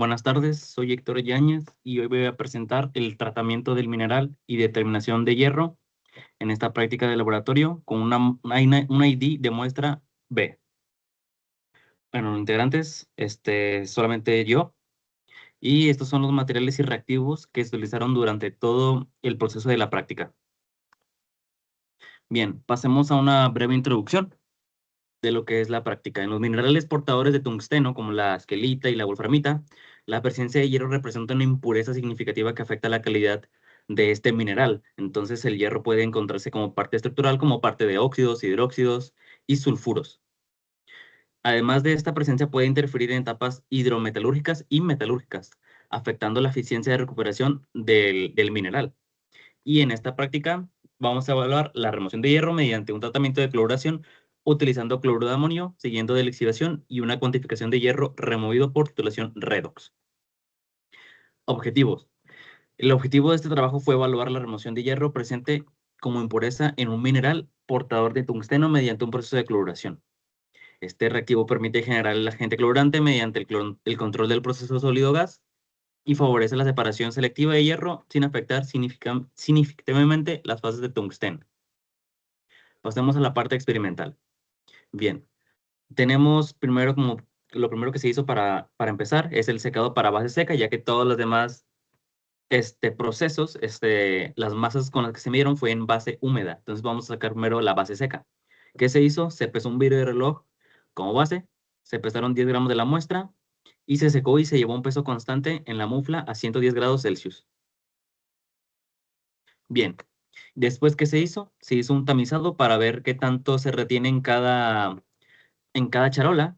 Buenas tardes, soy Héctor Yáñez y hoy voy a presentar el tratamiento del mineral y determinación de hierro en esta práctica de laboratorio con una ID de muestra B. Bueno, los integrantes, solamente yo, y estos son los materiales y reactivos que se utilizaron durante todo el proceso de la práctica. Bien, pasemos a una breve introducción de lo que es la práctica. En los minerales portadores de tungsteno, como la esquelita y la wolframita, la presencia de hierro representa una impureza significativa que afecta la calidad de este mineral. Entonces, el hierro puede encontrarse como parte estructural, como parte de óxidos, hidróxidos y sulfuros. Además de esta presencia, puede interferir en etapas hidrometalúrgicas y metalúrgicas, afectando la eficiencia de recuperación del mineral. Y en esta práctica vamos a evaluar la remoción de hierro mediante un tratamiento de cloración utilizando cloruro de amonio, siguiendo de lixiviación y una cuantificación de hierro removido por titulación redox. Objetivos. El objetivo de este trabajo fue evaluar la remoción de hierro presente como impureza en un mineral portador de tungsteno mediante un proceso de cloración. Este reactivo permite generar el agente clorante mediante el control del proceso sólido-gas y favorece la separación selectiva de hierro sin afectar significativamente las fases de tungsteno. Pasemos a la parte experimental. Bien, tenemos primero lo primero que se hizo para empezar es el secado para base seca, ya que todos los demás procesos, las masas con las que se midieron fue en base húmeda. Entonces vamos a sacar primero la base seca. ¿Qué se hizo? Se pesó un vidrio de reloj como base, se pesaron 10 gramos de la muestra y se secó y se llevó un peso constante en la mufla a 110 grados Celsius. Bien, después, ¿qué se hizo? Se hizo un tamizado para ver qué tanto se retiene en cada charola.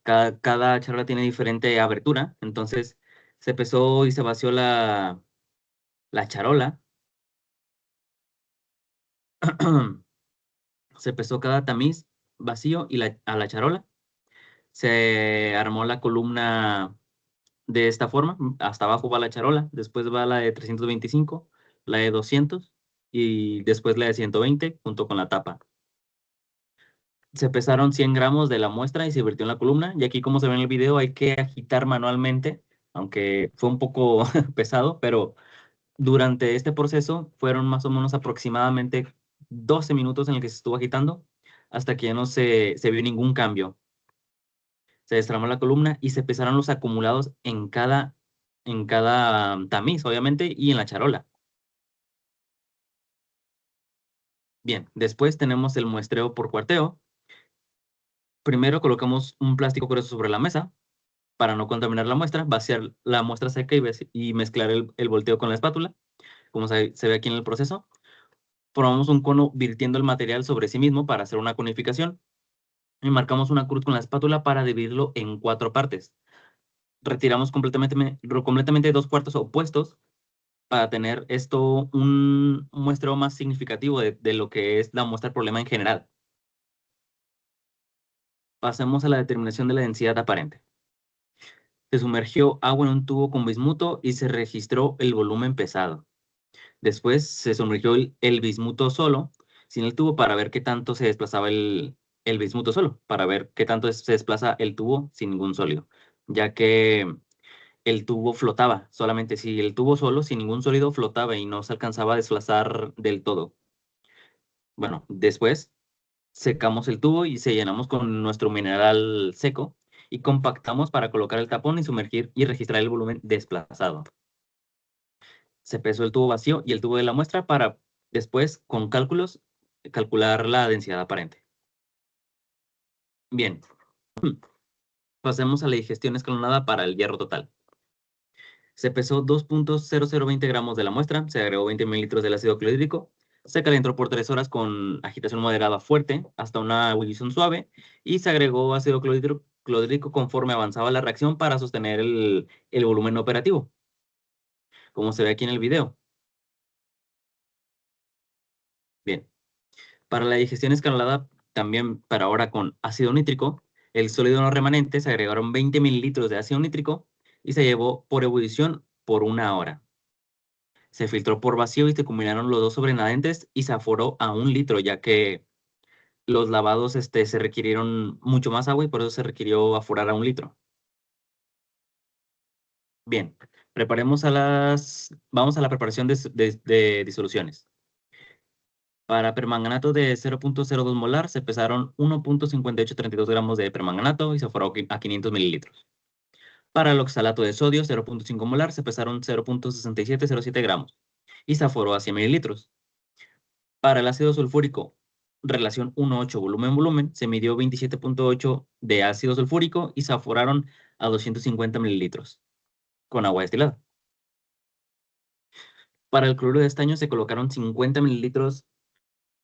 Cada charola tiene diferente abertura, entonces se pesó y se vació la charola. Se pesó cada tamiz vacío y a la charola. Se armó la columna de esta forma. Hasta abajo va la charola, después va la de 325, la de 200 y después la de 120 junto con la tapa. Se pesaron 100 gramos de la muestra y se vertió en la columna. Y aquí, como se ve en el video, hay que agitar manualmente, aunque fue un poco pesado, pero durante este proceso fueron más o menos aproximadamente 12 minutos en el que se estuvo agitando hasta que ya no se vio ningún cambio. Se destramó la columna y se pesaron los acumulados en cada tamiz, obviamente, y en la charola. Bien, después tenemos el muestreo por cuarteo. Primero colocamos un plástico grueso sobre la mesa para no contaminar la muestra, vaciar la muestra seca y mezclar el volteo con la espátula, como se ve aquí en el proceso. Formamos un cono virtiendo el material sobre sí mismo para hacer una conificación y marcamos una cruz con la espátula para dividirlo en 4 partes. Retiramos completamente 2 cuartos opuestos para tener esto un muestreo más significativo de lo que es la muestra del problema en general. Pasemos a la determinación de la densidad aparente. Se sumergió agua en un tubo con bismuto y se registró el volumen pesado. Después se sumergió el bismuto solo, sin el tubo, para ver qué tanto se desplazaba el bismuto solo, para ver qué tanto se desplaza el tubo sin ningún sólido, ya que el tubo flotaba, solamente si el tubo solo, sin ningún sólido, flotaba y no se alcanzaba a desplazar del todo. Bueno, después secamos el tubo y se llenamos con nuestro mineral seco y compactamos para colocar el tapón y sumergir y registrar el volumen desplazado. Se pesó el tubo vacío y el tubo de la muestra para después, con cálculos, calcular la densidad aparente. Bien, pasemos a la digestión escalonada para el hierro total. Se pesó 2.0020 gramos de la muestra, se agregó 20 mililitros del ácido clorhídrico, se calentó por 3 horas con agitación moderada fuerte hasta una ebullición suave y se agregó ácido clorhídrico conforme avanzaba la reacción para sostener el volumen operativo, como se ve aquí en el video. Bien, para la digestión escalonada, también para ahora con ácido nítrico, el sólido no remanente se agregaron 20 mililitros de ácido nítrico y se llevó por ebullición por 1 hora. Se filtró por vacío y se combinaron los dos sobrenadentes y se aforó a 1 litro, ya que los lavados se requirieron mucho más agua y por eso se requirió aforar a 1 litro. Bien, vamos a la preparación de disoluciones. Para permanganato de 0.02 molar se pesaron 1.5832 gramos de permanganato y se aforó a 500 mililitros. Para el oxalato de sodio 0.5 molar se pesaron 0.6707 gramos y se aforó a 100 mililitros. Para el ácido sulfúrico, relación 1:8 volumen-volumen, se midió 27.8 de ácido sulfúrico y se aforaron a 250 mililitros con agua destilada. Para el cloruro de estaño se colocaron 50 mililitros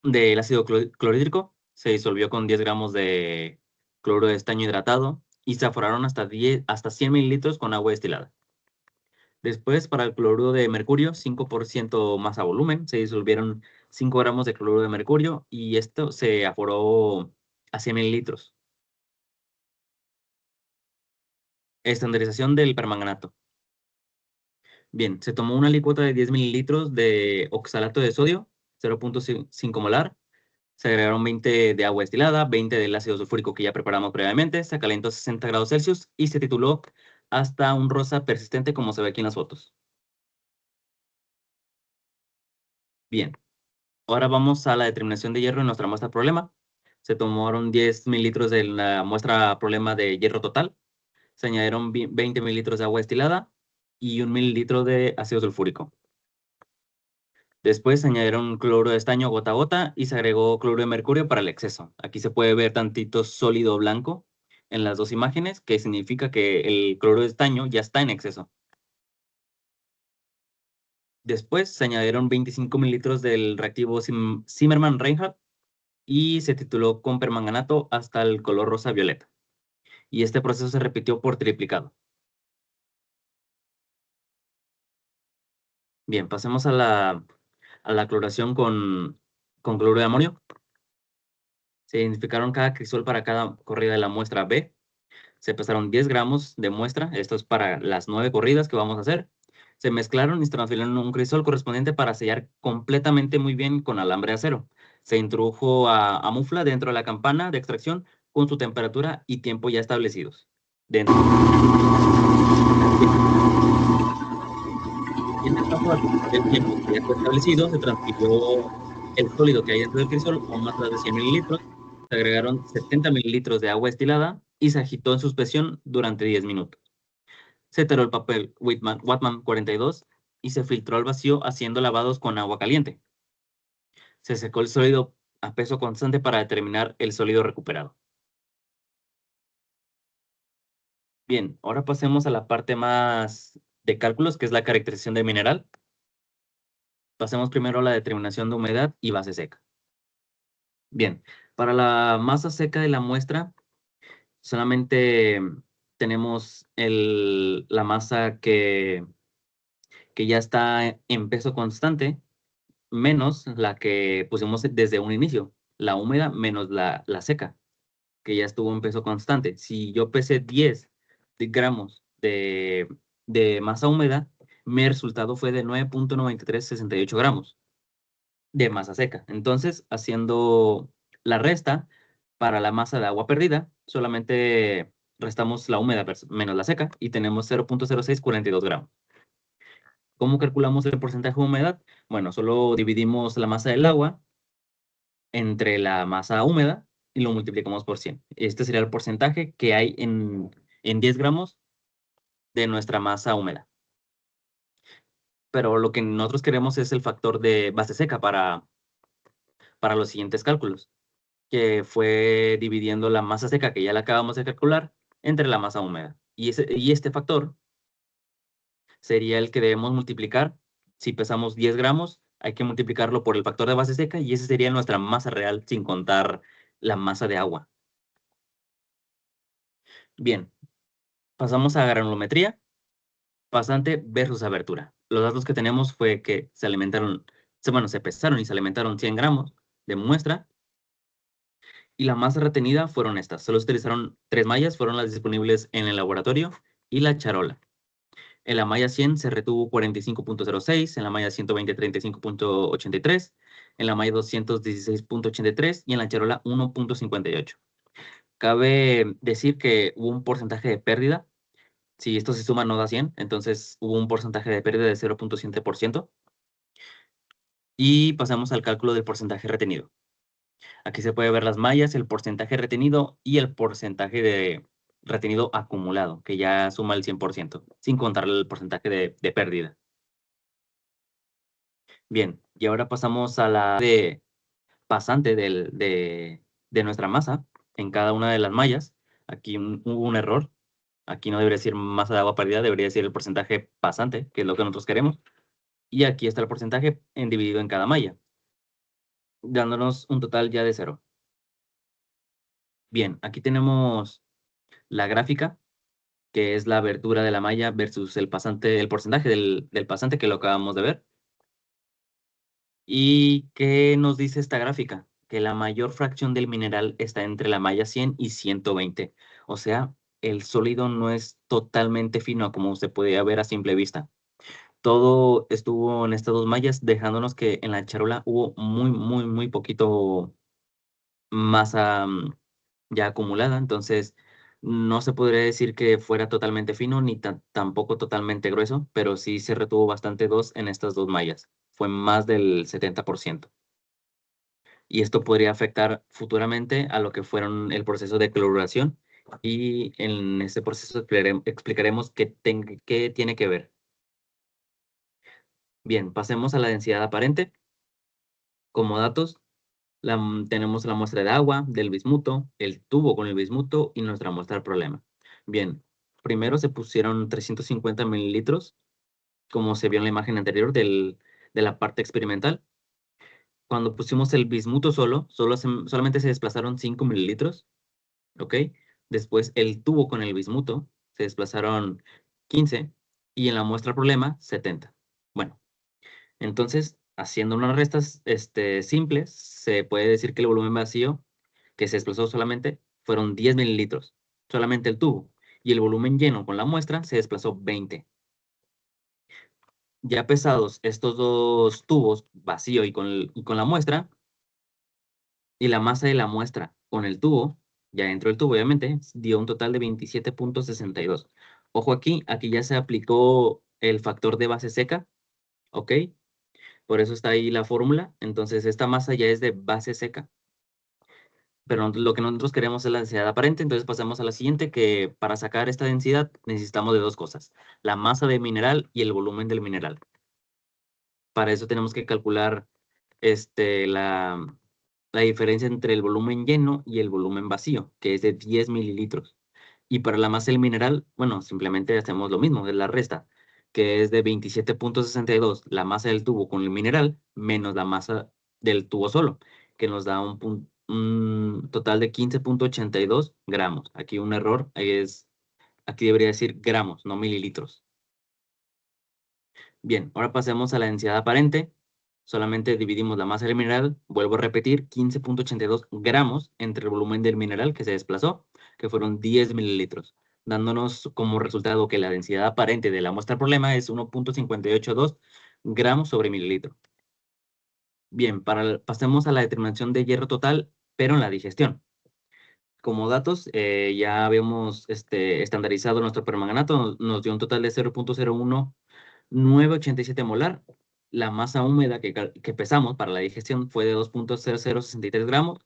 del ácido clorhídrico, se disolvió con 10 gramos de cloruro de estaño hidratado y se aforaron hasta 100 mililitros con agua destilada. Después, para el cloruro de mercurio, 5% más a volumen, se disolvieron 5 gramos de cloruro de mercurio y esto se aforó a 100 mililitros. Estandarización del permanganato. Bien, se tomó una licuota de 10 mililitros de oxalato de sodio, 0.5 molar. Se agregaron 20 de agua destilada, 20 del ácido sulfúrico que ya preparamos previamente. Se calentó a 60 grados Celsius y se tituló hasta un rosa persistente como se ve aquí en las fotos. Bien, ahora vamos a la determinación de hierro en nuestra muestra problema. Se tomaron 10 mililitros de la muestra problema de hierro total. Se añadieron 20 mililitros de agua destilada y 1 mililitro de ácido sulfúrico. Después se añadieron cloruro de estaño gota a gota y se agregó cloruro de mercurio para el exceso. Aquí se puede ver tantito sólido blanco en las dos imágenes, que significa que el cloruro de estaño ya está en exceso. Después se añadieron 25 mililitros del reactivo Zimmermann-Reinhardt y se tituló con permanganato hasta el color rosa violeta. Y este proceso se repitió por triplicado. Bien, pasemos a la cloración con cloruro de amonio. Se identificaron cada crisol para cada corrida de la muestra B. Se pesaron 10 gramos de muestra, esto es para las 9 corridas que vamos a hacer. Se mezclaron y se transfirieron un crisol correspondiente para sellar completamente muy bien con alambre de acero. Se introdujo a mufla dentro de la campana de extracción con su temperatura y tiempo ya establecidos. Dentro y en el caso del tiempo que ya fue establecido, se transfirió el sólido que hay dentro del crisol a un más de 100 mililitros. Se agregaron 70 mililitros de agua destilada y se agitó en suspensión durante 10 minutos. Se tiró el papel Whatman 42 y se filtró al vacío haciendo lavados con agua caliente. Se secó el sólido a peso constante para determinar el sólido recuperado. Bien, ahora pasemos a la parte más de cálculos, que es la caracterización del mineral. Pasemos primero a la determinación de humedad y base seca. Bien, para la masa seca de la muestra, solamente tenemos la masa que ya está en peso constante, menos la que pusimos desde un inicio, la húmeda menos la seca, que ya estuvo en peso constante. Si yo pesé 10 gramos de masa húmeda, mi resultado fue de 9.9368 gramos de masa seca. Entonces, haciendo la resta para la masa de agua perdida, solamente restamos la húmeda menos la seca y tenemos 0.0642 gramos. ¿Cómo calculamos el porcentaje de humedad? Bueno, solo dividimos la masa del agua entre la masa húmeda y lo multiplicamos por 100. Este sería el porcentaje que hay en 10 gramos de nuestra masa húmeda. Pero lo que nosotros queremos es el factor de base seca para los siguientes cálculos, que fue dividiendo la masa seca, que ya la acabamos de calcular, entre la masa húmeda. Y este factor sería el que debemos multiplicar. Si pesamos 10 gramos, hay que multiplicarlo por el factor de base seca y ese sería nuestra masa real sin contar la masa de agua. Bien, pasamos a granulometría, pasante versus abertura. Los datos que tenemos fue que se pesaron y se alimentaron 100 gramos de muestra y la masa retenida fueron estas. Solo se utilizaron 3 mallas, fueron las disponibles en el laboratorio y la charola. En la malla 100 se retuvo 45.06, en la malla 120 35.83, en la malla 200 16.83 y en la charola 1.58. Cabe decir que hubo un porcentaje de pérdida Si esto se suma no da 100, entonces hubo un porcentaje de pérdida de 0.7%. Y pasamos al cálculo del porcentaje retenido. Aquí se puede ver las mallas, el porcentaje retenido y el porcentaje de retenido acumulado, que ya suma el 100%, sin contar el porcentaje de pérdida. Bien, y ahora pasamos a la de pasante de nuestra masa en cada una de las mallas. Aquí hubo un error. Aquí no debería decir masa de agua perdida, debería decir el porcentaje pasante, que es lo que nosotros queremos. Y aquí está el porcentaje dividido en cada malla, dándonos un total ya de 0. Bien, aquí tenemos la gráfica, que es la abertura de la malla versus el pasante, el porcentaje del pasante que lo acabamos de ver. ¿Y qué nos dice esta gráfica? Que la mayor fracción del mineral está entre la malla 100 y 120. O sea, el sólido no es totalmente fino como se podía ver a simple vista. Todo estuvo en estas dos mallas, dejándonos que en la charola hubo muy poquito masa ya acumulada. Entonces, no se podría decir que fuera totalmente fino ni tampoco totalmente grueso, pero sí se retuvo bastante en estas dos mallas. Fue más del 70%. Y esto podría afectar futuramente a lo que fueron el proceso de cloración. Y en este proceso explicaremos qué tiene que ver. Bien, pasemos a la densidad aparente. Como datos, tenemos la muestra de agua, del bismuto, el tubo con el bismuto y nuestra muestra del problema. Bien, primero se pusieron 350 mililitros, como se vio en la imagen anterior de la parte experimental. Cuando pusimos el bismuto solamente se desplazaron 5 mililitros, ¿ok? Después el tubo con el bismuto se desplazaron 15 y en la muestra del problema 70. Bueno, entonces, haciendo unas restas simples, se puede decir que el volumen vacío que se desplazó solamente fueron 10 mililitros, solamente el tubo, y el volumen lleno con la muestra se desplazó 20. Ya pesados estos dos tubos, vacío y con la muestra, y la masa de la muestra con el tubo, ya dentro del tubo obviamente, dio un total de 27.62. Ojo aquí ya se aplicó el factor de base seca, ¿ok? Por eso está ahí la fórmula. Entonces, esta masa ya es de base seca. Pero lo que nosotros queremos es la densidad aparente. Entonces, pasamos a la siguiente, que para sacar esta densidad necesitamos de dos cosas. La masa del mineral y el volumen del mineral. Para eso tenemos que calcular la diferencia entre el volumen lleno y el volumen vacío, que es de 10 mililitros. Y para la masa del mineral, bueno, simplemente hacemos lo mismo, es la resta, que es de 27.62, la masa del tubo con el mineral, menos la masa del tubo solo, que nos da un total de 15.82 gramos. Aquí un error, aquí debería decir gramos, no mililitros. Bien, ahora pasemos a la densidad aparente. Solamente dividimos la masa del mineral, vuelvo a repetir, 15.82 gramos entre el volumen del mineral que se desplazó, que fueron 10 mililitros, dándonos como resultado que la densidad aparente de la muestra problema es 1.582 gramos sobre mililitro. Bien, pasemos a la determinación de hierro total, pero en la digestión. Como datos, ya habíamos estandarizado nuestro permanganato, nos dio un total de 0.01987 molar. La masa húmeda que pesamos para la digestión fue de 2.0063 gramos.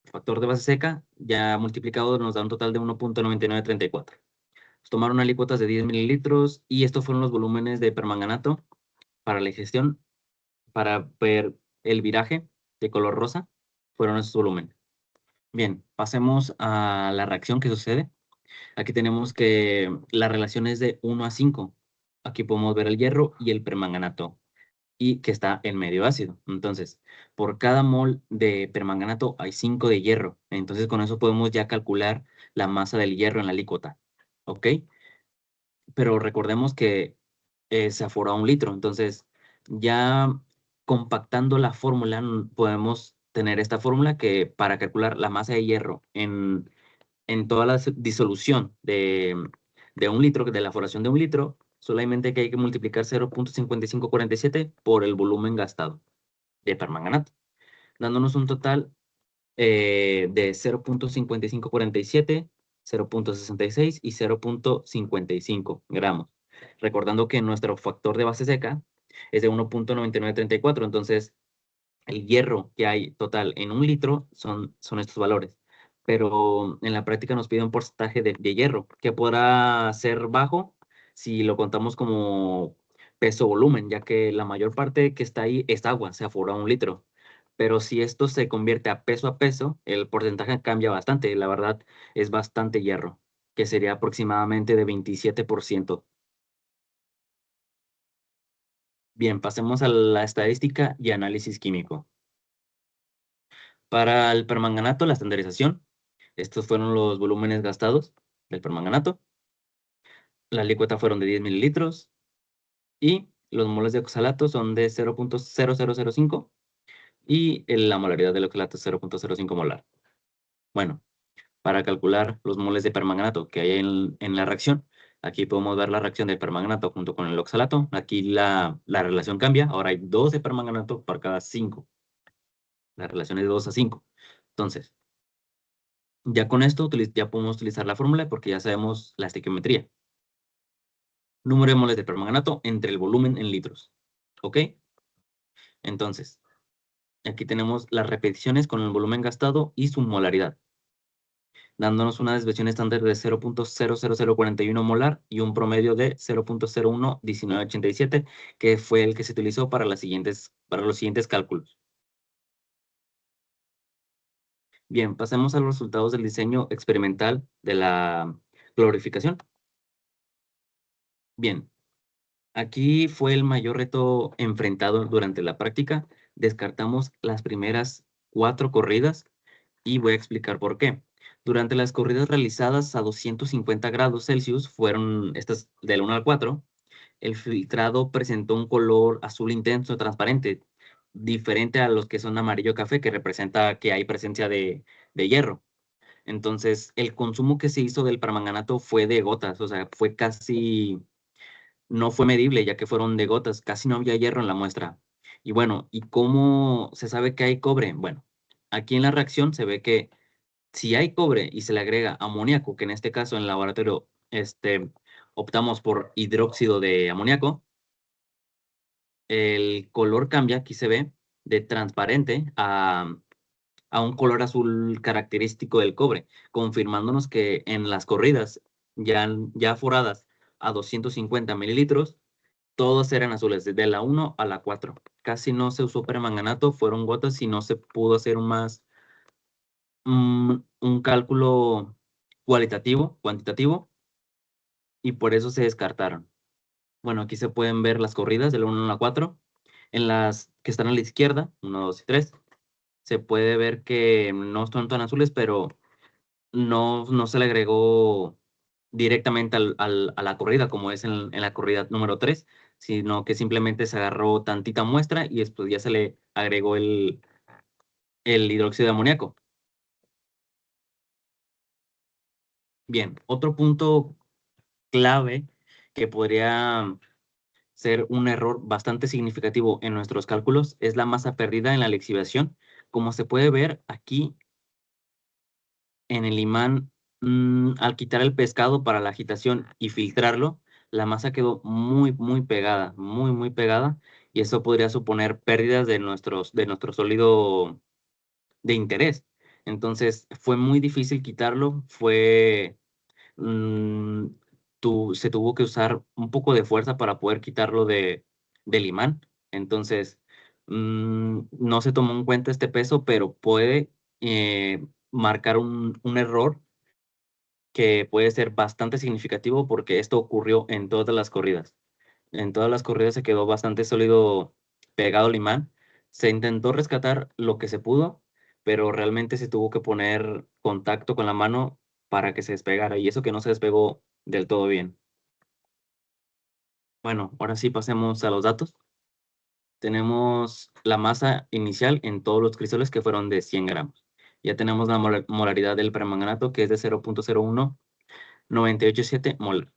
El factor de base seca, ya multiplicado, nos da un total de 1.9934. Tomaron alícuotas de 10 mililitros y estos fueron los volúmenes de permanganato para la digestión. Para ver el viraje de color rosa, fueron esos volúmenes. Bien, pasemos a la reacción que sucede. Aquí tenemos que la relación es de 1 a 5. Aquí podemos ver el hierro y el permanganato, y que está en medio ácido. Entonces, por cada mol de permanganato hay 5 de hierro. Entonces, con eso podemos ya calcular la masa del hierro en la alícuota. ¿Ok? Pero recordemos que se aforó a 1 litro. Entonces, ya compactando la fórmula, podemos tener esta fórmula que para calcular la masa de hierro en toda la disolución de 1 litro, de la floración de 1 litro, solamente que hay que multiplicar 0.5547 por el volumen gastado de permanganato, dándonos un total de 0.5547 0.66 y 0.55 gramos. Recordando que nuestro factor de base seca es de 1.9934, entonces el hierro que hay total en un litro son estos valores. Pero en la práctica nos pide un porcentaje de hierro, que podrá ser bajo si lo contamos como peso-volumen, ya que la mayor parte que está ahí es agua, se afora un litro. Pero si esto se convierte a peso, el porcentaje cambia bastante. La verdad, es bastante hierro, que sería aproximadamente de 27%. Bien, pasemos a la estadística y análisis químico. Para el permanganato, la estandarización, estos fueron los volúmenes gastados del permanganato. La alícuota fueron de 10 mililitros y los moles de oxalato son de 0.0005 y la molaridad del oxalato es 0.05 molar. Bueno, para calcular los moles de permanganato que hay en la reacción, aquí podemos ver la reacción del permanganato junto con el oxalato. Aquí la relación cambia, ahora hay 2 de permanganato por cada 5. La relación es de 2 a 5. Entonces, ya con esto ya podemos utilizar la fórmula porque ya sabemos la estequiometría. Número de moles de permanganato entre el volumen en litros. ¿Ok? Entonces, aquí tenemos las repeticiones con el volumen gastado y su molaridad, dándonos una desviación estándar de 0.00041 molar y un promedio de 0.011987, que fue el que se utilizó para los siguientes cálculos. Bien, pasemos a los resultados del diseño experimental de la clorificación. Bien, aquí fue el mayor reto enfrentado durante la práctica. Descartamos las primeras 4 corridas y voy a explicar por qué. Durante las corridas realizadas a 250 grados Celsius, fueron estas del 1 al 4, el filtrado presentó un color azul intenso transparente, diferente a los que son amarillo café, que representa que hay presencia de hierro. Entonces, el consumo que se hizo del permanganato fue de gotas, o sea, fue casi, no fue medible, ya que fueron de gotas, casi no había hierro en la muestra. Y bueno, ¿y cómo se sabe que hay cobre? Bueno, aquí en la reacción se ve que si hay cobre y se le agrega amoníaco, que en este caso en el laboratorio optamos por hidróxido de amoníaco, el color cambia, aquí se ve, de transparente a un color azul característico del cobre, confirmándonos que en las corridas ya foradas a 250 mililitros, todos eran azules, desde la 1 a la 4. Casi no se usó permanganato, fueron gotas y no se pudo hacer un cálculo cuantitativo, y por eso se descartaron. Bueno, aquí se pueden ver las corridas del 1 a la 4. En las que están a la izquierda, 1, 2 y 3, se puede ver que no son tan azules, pero no se le agregó directamente a la corrida, como es en la corrida número 3, sino que simplemente se agarró tantita muestra y después ya se le agregó el hidróxido de amoníaco. Bien, otro punto clave que podría ser un error bastante significativo en nuestros cálculos es la masa perdida en la lixiviación. Como se puede ver aquí en el imán, al quitar el pescado para la agitación y filtrarlo, la masa quedó muy pegada, muy pegada, y eso podría suponer pérdidas de nuestro sólido de interés. Entonces, fue muy difícil quitarlo, mm, se tuvo que usar un poco de fuerza para poder quitarlo del imán. Entonces, no se tomó en cuenta este peso, pero puede marcar un error que puede ser bastante significativo porque esto ocurrió en todas las corridas. En todas las corridas se quedó bastante sólido pegado al imán. Se intentó rescatar lo que se pudo, pero realmente se tuvo que poner contacto con la mano para que se despegara, y eso que no se despegó del todo bien. Bueno, ahora sí pasemos a los datos. Tenemos la masa inicial en todos los cristales, que fueron de 100 gramos. Ya tenemos la molaridad del permanganato, que es de 0.01987 mol.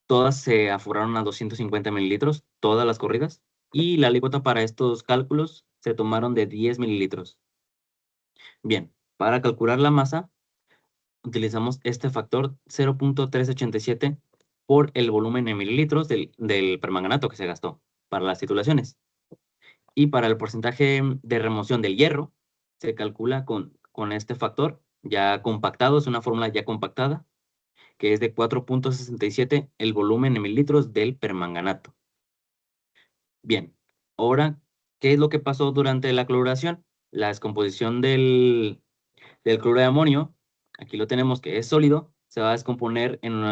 Todas se aforaron a 250 mililitros, todas las corridas, y la alícuota para estos cálculos se tomaron de 10 mililitros. Bien, para calcular la masa, utilizamos este factor 0.387 por el volumen en mililitros del permanganato que se gastó para las titulaciones. Y para el porcentaje de remoción del hierro, se calcula con este factor ya compactado, es una fórmula ya compactada, que es de 4.67 el volumen en mililitros del permanganato. Bien, ahora, ¿qué es lo que pasó durante la cloración? La descomposición del cloruro de amonio, aquí lo tenemos que es sólido, se va a descomponer en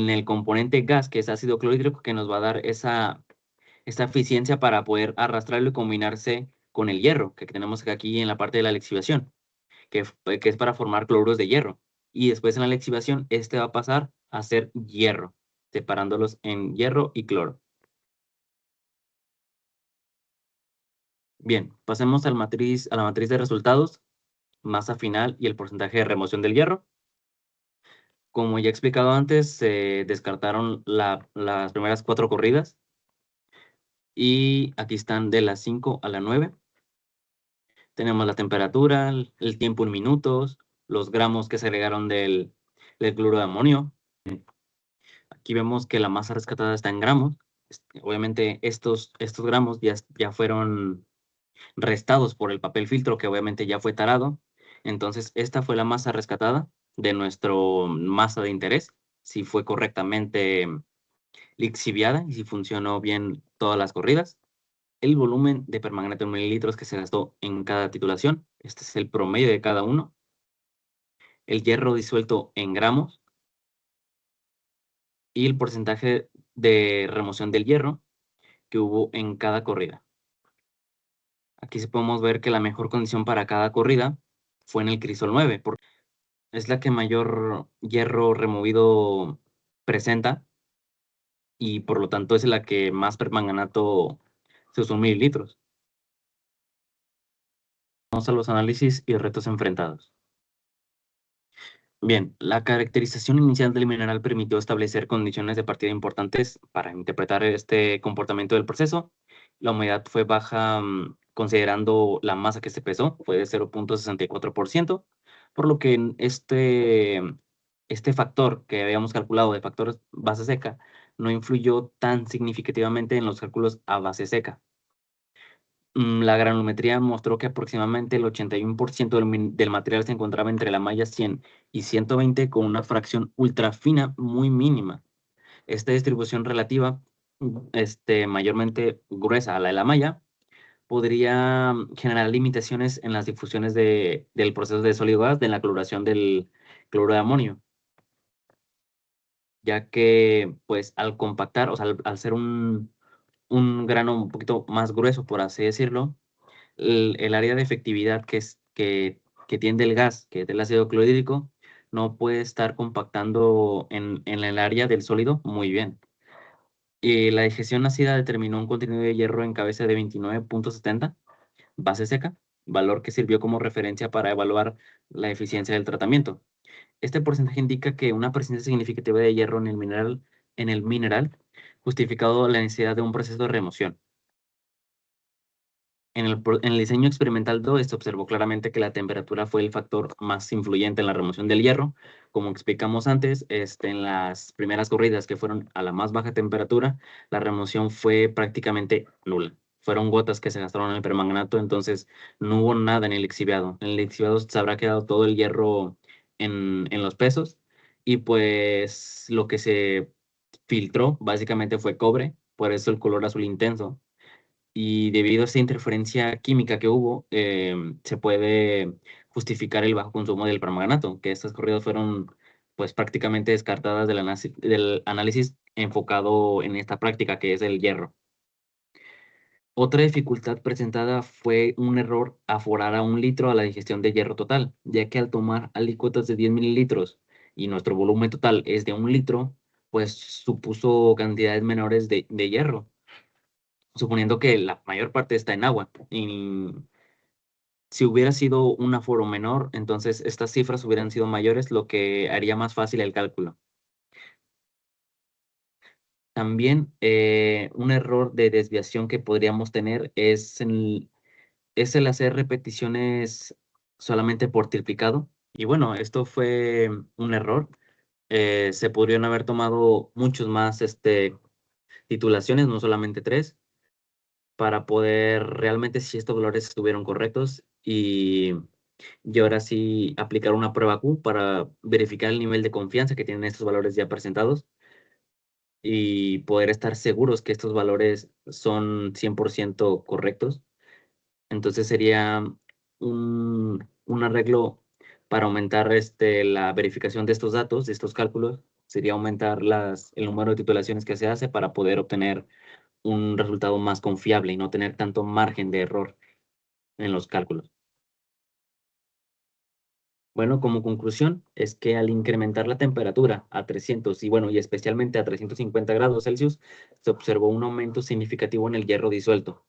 el componente gas, que es ácido clorhídrico, que nos va a dar esa eficiencia para poder arrastrarlo y combinarse con el hierro, que tenemos aquí en la parte de la lixiviación, que es para formar cloruros de hierro. Y después en la lixiviación, este va a pasar a ser hierro, separándolos en hierro y cloro. Bien, pasemos a la matriz de resultados, masa final y el porcentaje de remoción del hierro. Como ya he explicado antes, se descartaron las primeras 4 corridas. Y aquí están de las 5 a la 9. Tenemos la temperatura, el tiempo en minutos, los gramos que se agregaron del cloruro de amonio. Aquí vemos que la masa rescatada está en gramos. Obviamente estos gramos ya fueron restados por el papel filtro, que obviamente ya fue tarado. Entonces, esta fue la masa rescatada de nuestro masa de interés, si fue correctamente lixiviada y si funcionó bien todas las corridas. El volumen de permanganato en mililitros que se gastó en cada titulación. Este es el promedio de cada uno. El hierro disuelto en gramos y el porcentaje de remoción del hierro que hubo en cada corrida. Aquí sí podemos ver que la mejor condición para cada corrida fue en el crisol 9, porque es la que mayor hierro removido presenta y por lo tanto es la que más permanganato se usó en mililitros. Vamos a los análisis y retos enfrentados. Bien, la caracterización inicial del mineral permitió establecer condiciones de partida importantes para interpretar este comportamiento del proceso. La humedad fue baja, considerando la masa que se pesó, fue de 0.64%, por lo que este factor que habíamos calculado de factor base seca no influyó tan significativamente en los cálculos a base seca. La granulometría mostró que aproximadamente el 81% del material se encontraba entre la malla 100 y 120 con una fracción ultra fina muy mínima. Esta distribución relativa, mayormente gruesa a la de la malla, podría generar limitaciones en las difusiones del proceso de sólido-gas de la cloración del cloruro de amonio, ya que pues al compactar, o sea, al ser un grano un poquito más grueso, por así decirlo, el área de efectividad que tiene el gas, que es el ácido clorhídrico, no puede estar compactando en el área del sólido muy bien. Y la digestión ácida determinó un contenido de hierro en cabeza de 29.70, base seca, valor que sirvió como referencia para evaluar la eficiencia del tratamiento. Este porcentaje indica que una presencia significativa de hierro en el mineral justificado la necesidad de un proceso de remoción. En el diseño experimental 2 se observó claramente que la temperatura fue el factor más influyente en la remoción del hierro. Como explicamos antes, en las primeras corridas que fueron a la más baja temperatura, la remoción fue prácticamente nula. Fueron gotas que se gastaron en el permanganato, entonces no hubo nada en el lixiviado. En el lixiviado se habrá quedado todo el hierro en los pesos y pues lo que se filtró básicamente fue cobre, por eso el color azul intenso. Y debido a esa interferencia química que hubo, se puede justificar el bajo consumo del permanganato, que estas corridas fueron pues prácticamente descartadas del análisis enfocado en esta práctica que es el hierro. Otra dificultad presentada fue un error aforar a 1 litro a la digestión de hierro total, ya que al tomar alícuotas de 10 mililitros y nuestro volumen total es de 1 litro, pues supuso cantidades menores de hierro, suponiendo que la mayor parte está en agua. Y si hubiera sido un aforo menor, entonces estas cifras hubieran sido mayores, lo que haría más fácil el cálculo. También un error de desviación que podríamos tener es el hacer repeticiones solamente por triplicado Y bueno, esto fue un error. Se podrían haber tomado muchos más titulaciones, no solamente 3, para poder realmente si estos valores estuvieron correctos y ahora sí aplicar una prueba Q para verificar el nivel de confianza que tienen estos valores ya presentados y poder estar seguros que estos valores son 100% correctos. Entonces sería un arreglo para aumentar la verificación de estos datos, de estos cálculos, sería aumentar el número de titulaciones que se hace para poder obtener un resultado más confiable y no tener tanto margen de error en los cálculos. Bueno, como conclusión, es que al incrementar la temperatura a 300 y bueno, y especialmente a 350 grados Celsius, se observó un aumento significativo en el hierro disuelto,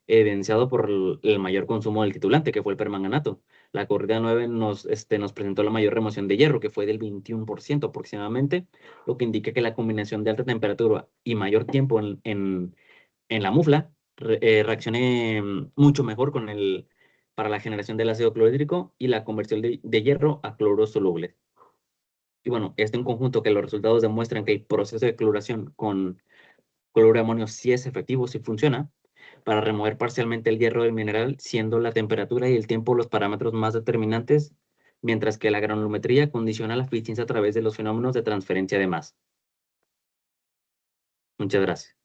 evidenciado por el mayor consumo del titulante, que fue el permanganato. La corrida 9 nos presentó la mayor remoción de hierro, que fue del 21% aproximadamente, lo que indica que la combinación de alta temperatura y mayor tiempo en la mufla reaccione mucho mejor para la generación del ácido clorhídrico y la conversión de hierro a cloruros solubles. Y bueno, esto en conjunto que los resultados demuestran que el proceso de cloración con cloruro de amonio sí es efectivo, sí funciona, para remover parcialmente el hierro del mineral, siendo la temperatura y el tiempo los parámetros más determinantes, mientras que la granulometría condiciona la eficiencia a través de los fenómenos de transferencia de masa. Muchas gracias.